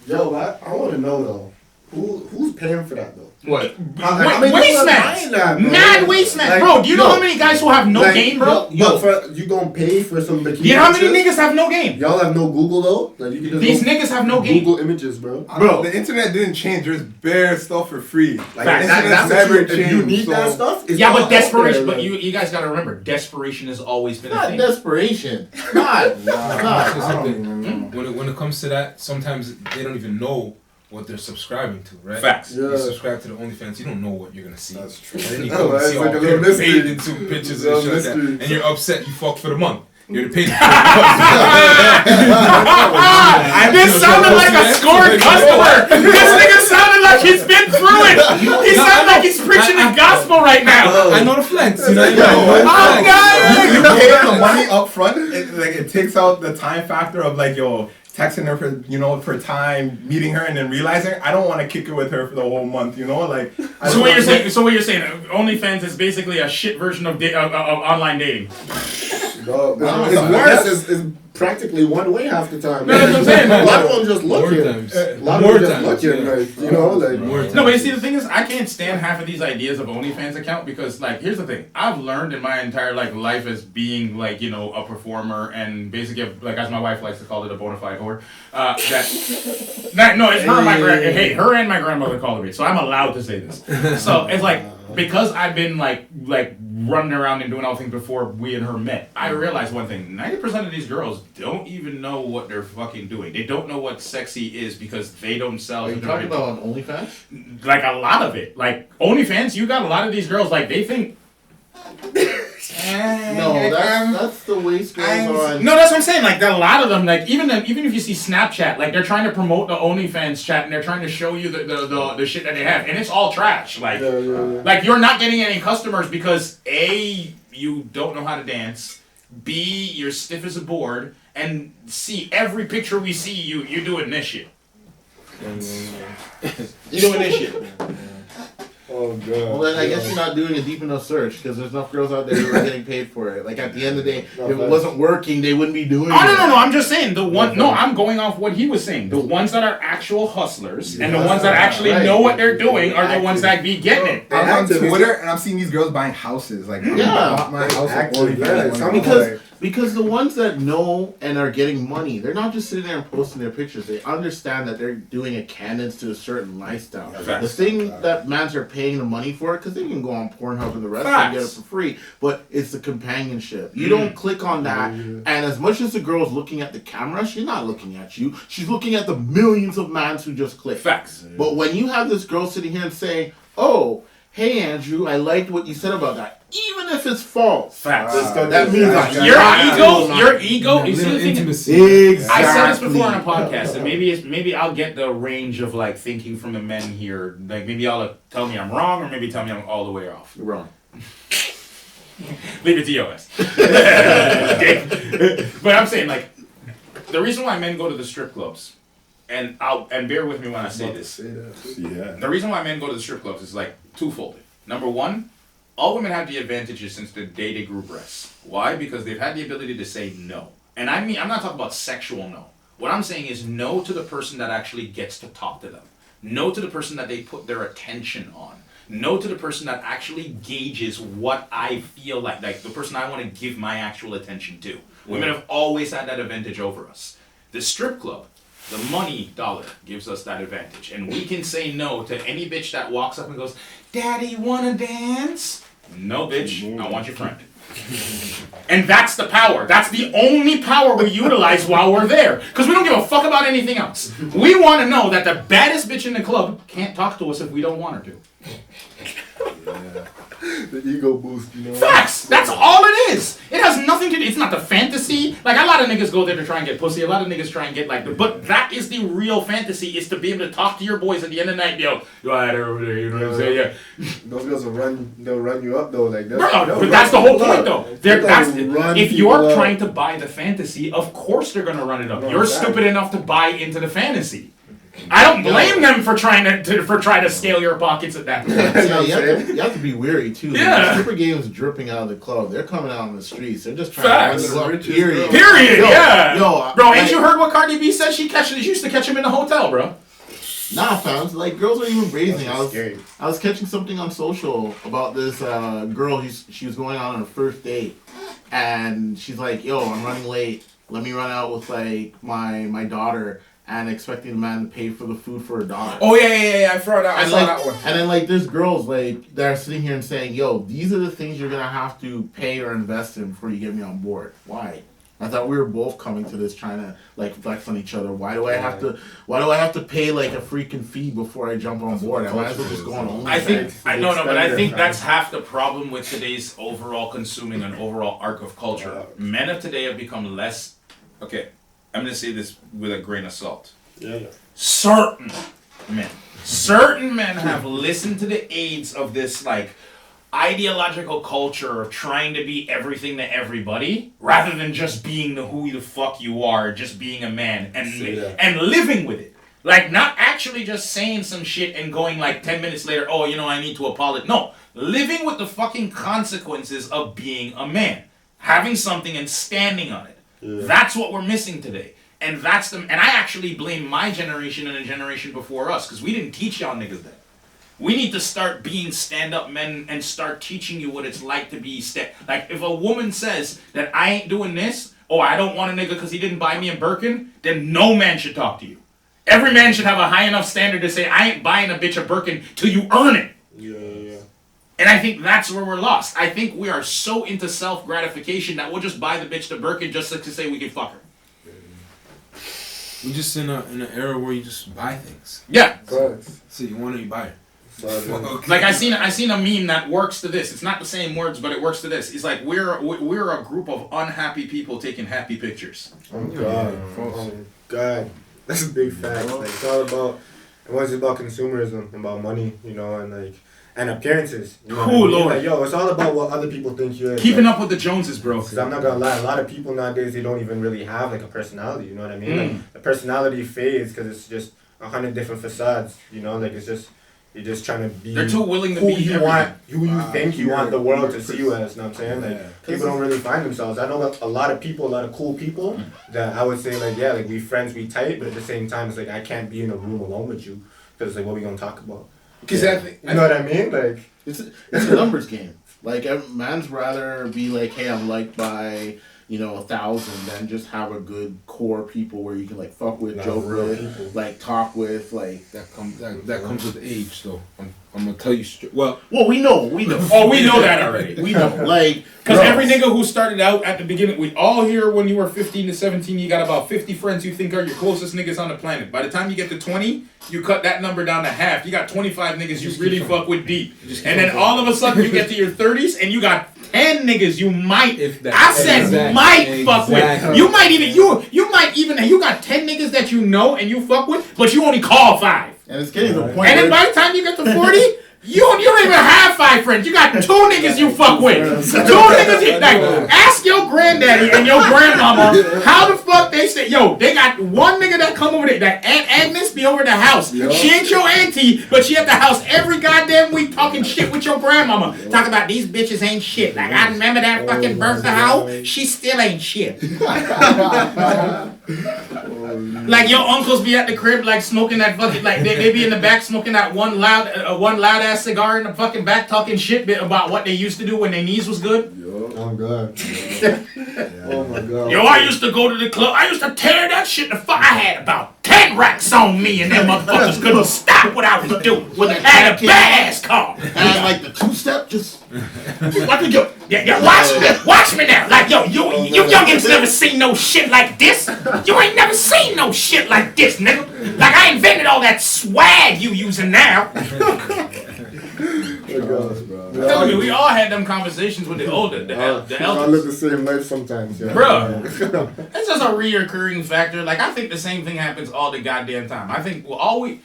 S2: Yo, I want to know though, who's paying for that though?
S1: What?
S2: Wasteman!
S1: Mad wasteman! Like, bro, do you know how many guys who have no game, bro?
S2: You gonna pay for some bikini?
S1: You know how many niggas have no game?
S2: Y'all have no Google though? Like, you can just
S1: these niggas have no game.
S2: Google images, bro.
S6: Bro, the internet didn't change. There's bare stuff for free. Like, the
S2: that's
S6: internet's never
S2: if
S6: changed.
S2: you need that stuff, it's
S1: but desperation.
S2: There,
S1: but you guys gotta remember, desperation has always been a
S4: Not
S1: thing.
S4: desperation. God.
S5: When it comes to that, sometimes they don't even know what they're subscribing to, right?
S1: Facts.
S2: Yeah.
S5: You subscribe to the OnlyFans, you don't know what you're gonna see.
S6: That's true.
S5: And then you
S2: No,
S5: go and
S2: it's
S5: see
S2: like
S5: all
S2: a little mystery.
S5: paid into pictures and shit like that.
S2: mystery.
S5: And you're upset you fucked for the month. You're the paid.
S1: This sounded like a scored customer. This nigga sounded like he's been through it. He sounded like he's preaching the gospel right now.
S5: I know the flex. You know,
S1: Oh, God.
S3: You pay the money up front, it takes out the time factor of like, yo, texting her for, for time, meeting her, and then realizing I don't want to kick it with her for the whole month, like.
S1: So what you're saying, OnlyFans is basically a shit version of online dating.
S2: No,
S4: No,
S2: it's
S4: no,
S2: worse. It's practically one way half the time.
S1: No, that's what I'm saying.
S2: A lot of them just
S5: More
S2: looking.
S5: times.
S2: A lot
S5: More
S2: of them just
S5: times,
S2: looking,
S5: yeah.
S2: like,
S5: More times.
S1: No, but you see, the thing is, I can't stand half of these ideas of OnlyFans account because, like, here's the thing. I've learned in my entire, life as being, a performer and basically, as my wife likes to call it, a bona fide whore, no, it's her and my her and my grandmother called me, so I'm allowed to say this. So, it's like, because I've been, running around and doing all things before we and her met, I realized one thing. 90% of these girls don't even know what they're fucking doing. They don't know what sexy is because they themselves...
S4: Are you talking about on OnlyFans?
S1: A lot of it. OnlyFans, you got a lot of these girls, they think...
S4: No, that's the way girls are on.
S1: No, that's what I'm saying. A lot of them, even if you see Snapchat, they're trying to promote the OnlyFans chat and they're trying to show you the shit that they have, and it's all trash. You're not getting any customers because A, you don't know how to dance, B, you're stiff as a board, and C, every picture we see you doing this shit. You doing this shit.
S2: Oh god.
S4: Well, then I guess you're not doing a deep enough search because there's enough girls out there who are getting paid for it. At the end of the day, if it wasn't working, they wouldn't be doing it.
S1: Oh, no, I'm just saying, I'm going off what he was saying. The ones that are actual hustlers and the ones that actually know what they're doing are the ones that be getting it.
S3: I'm on Twitter and I'm seeing these girls buying houses. I bought my house
S2: Actually,
S4: Because the ones that know and are getting money, they're not just sitting there and posting their pictures. They understand that they're doing a cadence to a certain lifestyle. The thing that mans are paying the money for, because they can go on Pornhub and the rest and get it for free, but it's the companionship. You don't click on that, and as much as the girl's looking at the camera, she's not looking at you. She's looking at the millions of mans who just click.
S1: Facts.
S4: But when you have this girl sitting here and saying, "Oh, hey Andrew, I liked what you said about that," even if it's false.
S1: Facts.
S4: That means
S1: Your ego. You see the thing?
S4: Exactly.
S1: I said this before on a podcast, and maybe I'll get the range of thinking from the men here. Maybe y'all tell me I'm wrong, or maybe tell me I'm all the way off.
S4: You're wrong.
S1: Leave it to yours. But I'm saying the reason why men go to the strip clubs, and bear with me when I say this.
S6: Yeah.
S1: The reason why men go to the strip clubs is twofold. Number one, all women have the advantages since the day they grew breasts. Why? Because they've had the ability to say no. And I'm not talking about sexual no. What I'm saying is no to the person that actually gets to talk to them. No to the person that they put their attention on. No to the person that actually gauges what I feel like the person I want to give my actual attention to. Women have always had that advantage over us. The strip club, the money dollar gives us that advantage. And we can say no to any bitch that walks up and goes, "Daddy, wanna dance?" No, bitch, I want your friend. And that's the power. That's the only power we utilize while we're there. Because we don't give a fuck about anything else. We want to know that the baddest bitch in the club can't talk to us if we don't want her to.
S2: The ego boost,
S1: Facts! That's all it is! It has nothing to do, it's not the fantasy. A lot of niggas go there to try and get pussy, a lot of niggas try and get but that is the real fantasy, is to be able to talk to your boys at the end of the night, yo, go ahead over there, you know what I'm saying, yeah.
S2: Those girls they'll run you up though,
S1: Bro, but that's the whole point though. If you're trying to buy the fantasy, of course they're gonna run it up. You're stupid enough to buy into the fantasy. I don't blame them for trying to scale your pockets at that point.
S4: You have to be weary too.
S1: Yeah.
S4: Stripper games dripping out of the club. They're coming out on the streets. They're just trying to run you up. Period.
S1: Yeah. Bro, ain't
S4: like,
S1: you heard what Cardi B said? She used to catch him in the hotel, bro.
S4: Nah, fam. Girls are even brazen. I
S2: scary.
S4: was catching something on social about this girl. She was going on her first date, and she's like, "Yo, I'm running late. Let me run out with my daughter." And expecting the man to pay for the food for her daughter.
S5: Oh yeah, I saw that one.
S4: And then there's girls that are sitting here and saying, "Yo, these are the things you're gonna have to pay or invest in before you get me on board." Why? I thought we were both coming to this trying to like flex on each other. Why do I have to pay like a freaking fee before I jump on board? I might as well just go on OnlyFans.
S1: I think but I think that's half the problem with today's overall consuming and overall arc of culture. Men of today have become less. Okay, I'm gonna say this with a grain of salt.
S2: Yeah.
S1: Certain men have listened to the aids of this like ideological culture of trying to be everything to everybody rather than just being who the fuck you are, just being a man and living with it. Like not actually just saying some shit and going like 10 minutes later, oh, you know, I need to apologize. No, living with the fucking consequences of being a man, having something and standing on it. Yeah. That's what we're missing today. And and I actually blame my generation and the generation before us because we didn't teach y'all niggas that. We need to start being stand-up men and start teaching you what it's like to be like if a woman says that I ain't doing this, or I don't want a nigga because he didn't buy me a Birkin, then no man should talk to you. Every man should have a high enough standard to say I ain't buying a bitch a Birkin till you earn it.
S2: Yeah.
S1: And I think that's where we're lost. I think we are so into self-gratification that we'll just buy the bitch the Birkin just to say we can fuck her.
S5: We just in an era where you just buy things.
S1: Yeah.
S5: So you want it, you buy it.
S1: Like I seen a meme that works to this. It's not the same words, but it works to this. It's like we're a group of unhappy people taking happy pictures.
S2: Oh God, that's a big fact. Like it's all about, it wasn't about consumerism, about money, you know, and like and appearances. You know
S1: oh Lord,
S2: like, yo, it's all about what other people think you is.
S1: Keeping up with the Joneses, bro.
S2: Because I'm not gonna lie, a lot of people nowadays they don't even really have like a personality. You know what I mean? Like, the personality fades because it's just 100 different facades. You know, like it's just. You're just trying to be.
S1: They're too willing to
S2: who
S1: be
S2: you
S1: everything.
S2: want, who you think you want the world to see you as. You know what I'm saying? Like people don't really find themselves. I know a lot of people, a lot of cool people that I would say like like we friends, we tight, but at the same time it's like I can't be in a room alone with you because like what we gonna talk about?
S1: Because
S2: you know what I mean? Like
S4: it's a numbers game. Like man's rather be like, hey, I'm liked by 1,000 than just have a good core people where you can like fuck with, joke with, people. Like talk with, like
S5: that comes with age though. I'm gonna tell you straight. Well,
S4: we know.
S1: Oh, we know that already.
S4: We know, like
S1: because every nigga who started out at the beginning, we all hear when you were 15 to 17, you got about 50 friends you think are your closest niggas on the planet. By the time you get to 20, you cut that number down to half. You got 25 niggas you really fuck with deep, and then all of a sudden you get to your 30s and you got 10 niggas you might. Fuck with. You might even you got 10 niggas that you know and you fuck with, but you only call 5.
S4: And it's getting to the point.
S1: And then by the time you get to 40, you don't even have 5 friends. You got 2 niggas you fuck with. 2 niggas you like. Ask your granddaddy and your grandmama how the fuck they say. Yo, they got one nigga that come over there. That Aunt Agnes be over the house. Yep. She ain't your auntie, but she at the house every goddamn week talking shit with your grandmama. Talk about these bitches ain't shit. Like I remember that fucking Bertha Howe. She still ain't shit. Like your uncles be at the crib like smoking that fucking like they be in the back smoking that one loud ass cigar in the fucking back talking shit about what they used to do when their knees was good.
S2: Oh god. Oh my god.
S1: Yo, I used to go to the club. I used to tear that shit the fuck. I had about 10 racks on me and them motherfuckers couldn't stop what I was doing. I had a badass car.
S4: And like the 2-step just
S1: watch me now. Like yo, you youngins never seen no shit like this. You ain't never seen no shit like this, nigga. Like I invented all that swag you using now. We all had them conversations with the older, the elders.
S2: I live the same life sometimes, yeah.
S1: Bro, it's just a reoccurring factor. Like I think the same thing happens all the goddamn time. I think all we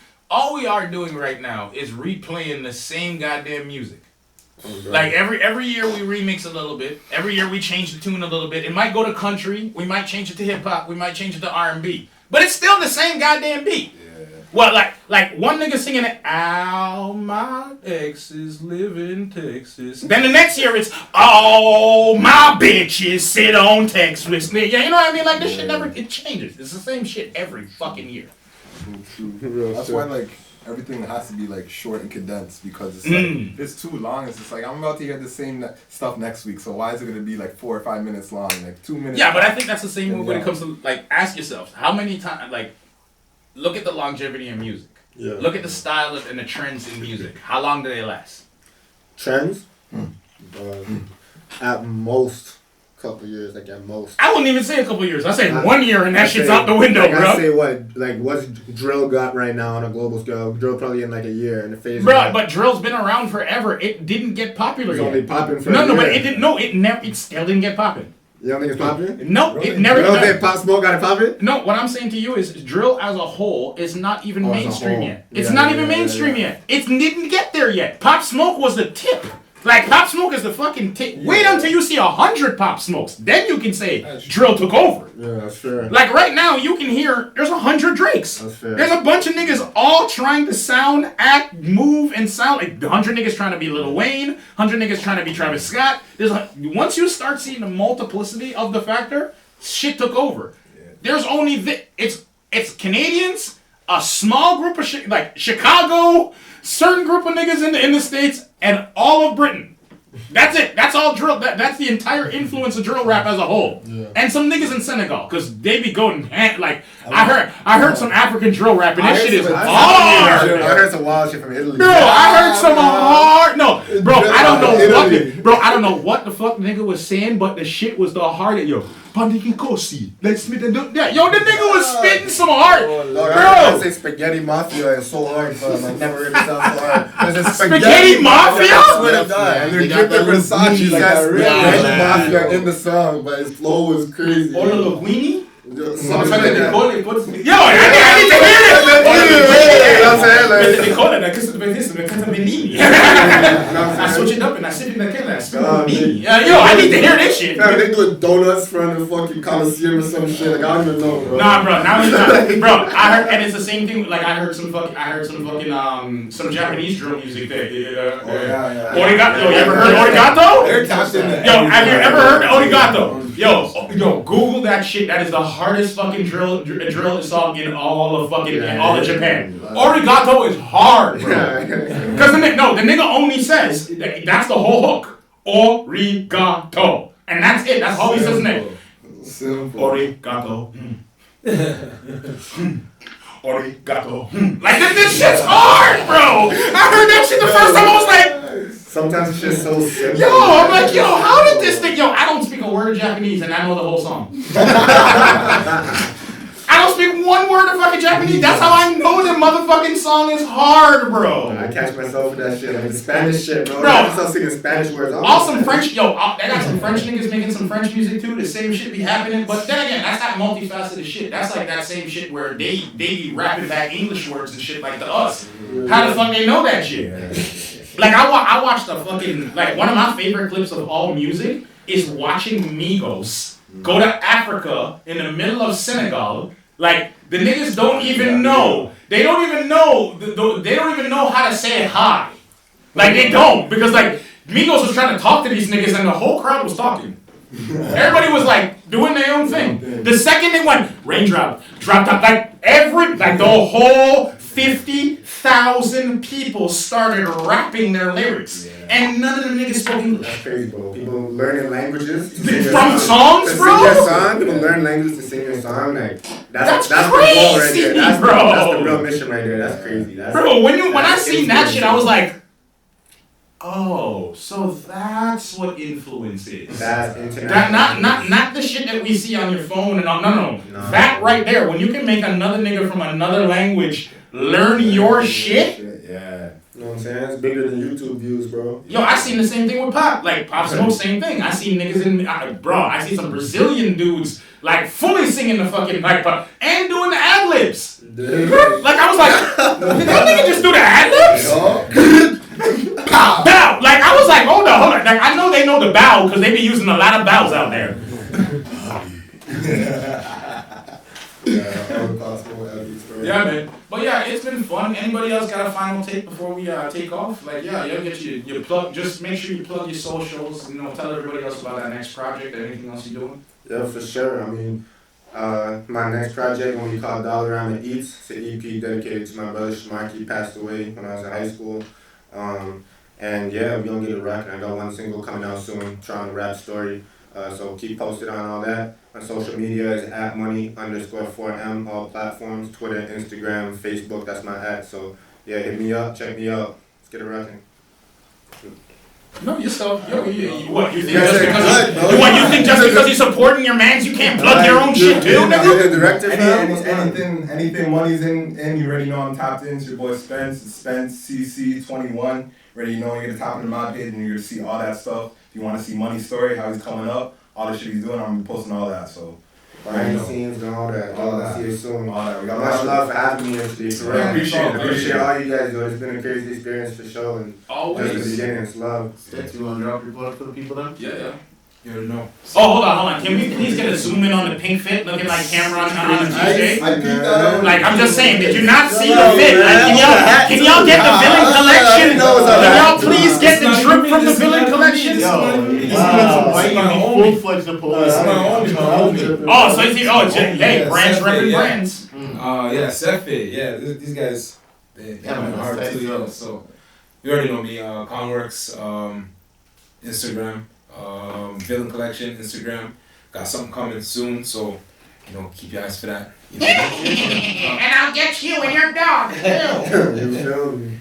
S1: are doing right now is replaying the same goddamn music. Like every year we remix a little bit. Every year we change the tune a little bit. It might go to country. We might change it to hip hop. We might change it to R&B. But it's still the same goddamn beat. Yeah. Well, like one nigga singing it, "All my exes live in Texas." Then the next year it's, "All my bitches sit on Texas." Yeah, you know what I mean? Like this shit it changes. It's the same shit every fucking year.
S3: That's why like everything has to be like short and condensed because it's like if it's too long. It's just like I'm about to hear the same stuff next week. So why is it gonna be like 4 or 5 minutes long? Like 2 minutes.
S1: Yeah, but I think that's the same when it comes to like ask yourself how many times like look at the longevity in music. Yeah. Look at the style and the trends in music. How long do they last?
S2: Trends? At most couple years, like at most.
S1: I wouldn't even say a couple years. I say 1 year and that shit's out the window,
S2: like,
S1: bro.
S2: I say what's drill got right now on a global scale? Drill probably in like a year in the phase.
S1: Bro, but drill's been around forever. It didn't get popular
S2: It's
S1: yet.
S2: only popping for
S1: No,
S2: a
S1: but
S2: year.
S1: it didn't. No, it still didn't get popping.
S2: You don't think it's popping?
S1: No, it never.
S2: You don't think Pop Smoke got it popping?
S1: No, what I'm saying to you is drill as a whole is not even
S2: As a
S1: mainstream
S2: whole.
S1: yet. It's
S2: Yeah,
S1: not
S2: yeah,
S1: even
S2: yeah,
S1: mainstream
S2: yeah.
S1: yet. It didn't get there yet. Pop Smoke was the tip. Like, Pop Smoke is the fucking tip. Wait until you see 100 Pop Smokes. Then you can say drill took over.
S2: Yeah, that's fair.
S1: Like, right now, you can hear there's 100 Drakes.
S2: That's fair.
S1: There's a bunch of niggas all trying to sound, act, move, and sound. Like, 100 niggas trying to be Lil Wayne. 100 niggas trying to be Travis Scott. Once you start seeing the multiplicity of the factor, shit took over. There's only it's Canadians, a small group of like Chicago, certain group of niggas in the States, and all of Britain. That's it. That's all drill. That's the entire influence of drill rap as a whole. Yeah. And some niggas in Senegal, cause they be going like I heard some African drill rap and this shit is hard.
S2: I heard some wild shit from Italy.
S1: Bro, I heard some hard. No, bro, I don't know what the fuck nigga was saying, but the shit was the hardest. Yo, Pandiki Kosi, let's Smith and do that. Yo, the nigga was spitting some hard.
S2: I say spaghetti mafia is so hard, but I never heard it sound so hard. There's a
S1: Spaghetti mafia?
S2: And they're dripping Versace like that spaghetti mafia in the song, but his flow was crazy.
S1: Olo Loguini?
S2: Yo,
S1: I need to hear it. I switch it up and I sit in the class. Yo, I need to hear this shit.
S2: Nah, they doing donuts from the fucking Coliseum or some shit. Like, I don't even know, bro.
S1: Nah, bro. Now he's not. Bro, I heard, and it's the same thing. Like, I heard some some Japanese drill music there. Origato. Yo, you ever heard Origato?
S6: They're tapped in the
S1: Yo, have you ever heard Origato? Yo, Google that shit. That is the hardest fucking drill song in all of Japan. Origato is hard, bro. Because the nigga only says that's the whole hook. Origato, and that's it. That's all he says in it.
S6: Simple.
S1: Origato. Origato. Like this shit's hard, bro. I heard that shit the first time. I was like,
S2: sometimes it's just so simple.
S1: yo, I'm like, yo, how did this thing? Yo, I don't speak a word of Japanese, and I know the whole song. I don't speak one word of fucking Japanese. That's how I know the motherfucking song is hard, bro.
S2: I catch myself with that shit, like the Spanish shit, bro.
S1: Bro.
S2: I start singing Spanish words.
S1: Some French, they got some French niggas making some French music too. The same shit be happening, but then again, that's not multifaceted shit. That's like that same shit where they be rapping back English words and shit like to us. How the fuck they know that shit? Like I watched the fucking one of my favorite clips of all music is watching Migos go to Africa in the middle of Senegal. Like the niggas don't even know. They don't even know. They don't even know how to say hi. Like they don't, because like Migos was trying to talk to these niggas and the whole crowd was talking. Everybody was like doing their own thing. The second they went raindrop, drop top, like the whole 50,000 people started rapping their lyrics, and none of them niggas spoke English.
S2: That's crazy, bro. People learning languages
S1: From songs, bro.
S2: Sing your song. People learn language to sing your song. Like that's
S1: crazy,
S2: the goal right there. That's
S1: bro.
S2: That's the real mission right there. That's crazy.
S1: Bro, when I seen that shit, I was like, oh, so that's what influence is.
S2: That's international.
S1: That not the shit that we see on your phone and all. No. That right there, when you can make another nigga from another language learn your shit.
S2: Yeah. You know what I'm saying? It's bigger than YouTube views, bro.
S1: Yo, I seen the same thing with Pop. Like, Pop Smoke, same thing. I seen niggas I see some Brazilian dudes, like, fully singing the fucking, like, Pop, and doing the ad-libs. Like, I was like, did that nigga just do the ad-libs? Bow. Like, I was like, hold on. Like, I know they know the bow, because they be using a lot of bows out there. Yeah, man. But yeah, it's been fun. Anybody else got a final take before we take off? Like, yeah, you'll get your plug. Just make sure you plug your socials. You know, tell everybody else about that next project. Anything else you're doing?
S2: Yeah, for sure. I mean, my next project gonna be called Dollarama Eats. It's an EP dedicated to my brother Shmarky. He passed away when I was in high school. And yeah, we're gonna get it rocking. I got one single coming out soon, trying to rap story. So keep posted on all that. My social media is @money_4M, all platforms, Twitter, Instagram, Facebook, that's my @. So yeah, hit me up, check me out. Let's get it rocking.
S1: No, you're still. What you think?
S2: Yeah,
S1: Just
S2: yeah,
S1: because
S2: good, bro.
S1: you think just because you're supporting your mans, you can't plug your own shit too, nigga?
S2: You're the director, fam.
S3: Anything money's in, you already know I'm tapped in. It's your boy Spence CC21. Ready, you know you're the top of my page and you're gonna see all that stuff. If you want to see Money Story, how he's coming up, all the shit he's doing, I'm posting all that. So
S2: behind the scenes and all that.
S3: All that.
S2: See you soon.
S3: all that. We got
S2: Much love for having me and shit. For real.
S3: Yeah,
S2: Appreciate all you guys, though. It's been a crazy experience for sure. And just the
S1: Always.
S2: beginning, it's love.
S4: Stacks, you want to drop your plug for the people then?
S1: Yeah.
S5: You already know.
S1: Oh, hold on. Can we please get a zoom in on the pink fit, looking like Cameron on a Tuesday?
S3: I peeped that.
S1: Like, I'm just saying, did you not see the fit? Like, can y'all get the villain collection? Can y'all please get the drip from the villain collection?
S4: Yo, he's
S5: Wow.
S4: white and be full-fledged Napoleon.
S1: Oh, so hey, brands repping brands.
S5: Yeah, Sefit. Yeah, these guys, they have
S4: man,
S5: my heart
S4: that's
S5: too.
S4: tight,
S5: Yeah, so you already know me. Conworks, Instagram, Villain Collection, Instagram. Got something coming soon, so keep your eyes for that. You know?
S1: And I'll get you and your dog.
S2: You feel me?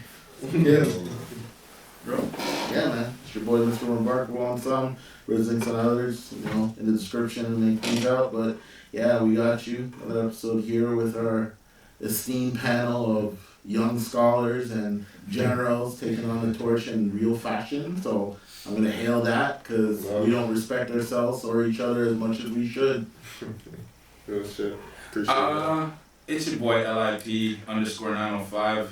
S4: Yeah, man. It's your boy, Mr. Remarkable on some, Rizzings and others, in the description and make things out. But yeah, we got you. Another episode here with our esteemed panel of young scholars and generals taking on the torch in real fashion. So I'm going to hail that because we don't respect ourselves or each other as much as we should.
S2: Real shit. Appreciate that.
S1: It's your boy LIP_905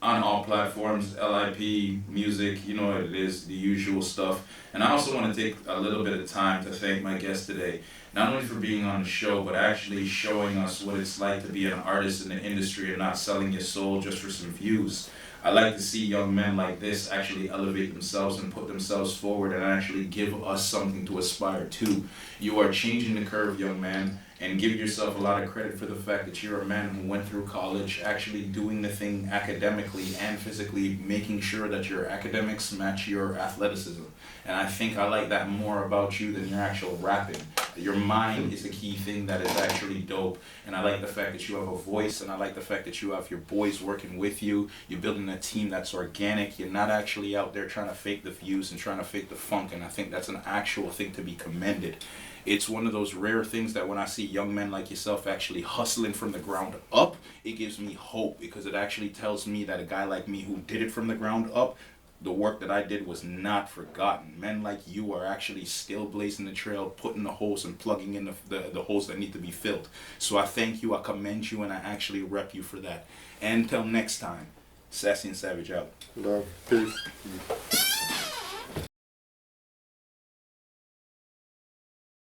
S1: on all platforms. LIP music, you know what it is, the usual stuff. And I also want to take a little bit of time to thank my guest today, not only for being on the show, but actually showing us what it's like to be an artist in the industry and not selling your soul just for some views. I like to see young men like this actually elevate themselves and put themselves forward and actually give us something to aspire to. You are changing the curve, young man, and give yourself a lot of credit for the fact that you're a man who went through college, actually doing the thing academically and physically, making sure that your academics match your athleticism. And I think I like that more about you than your actual rapping. Your mind is the key thing that is actually dope. And I like the fact that you have a voice, and I like the fact that you have your boys working with you. You're building a team that's organic. You're not actually out there trying to fake the views and trying to fake the funk. And I think that's an actual thing to be commended. It's one of those rare things that when I see young men like yourself actually hustling from the ground up, it gives me hope, because it actually tells me that a guy like me who did it from the ground up, the work that I did was not forgotten. Men like you are actually still blazing the trail, putting the holes and plugging in the holes that need to be filled. So I thank you, I commend you, and I actually rep you for that. And until next time, Sassy and Savage out.
S2: Love. Peace.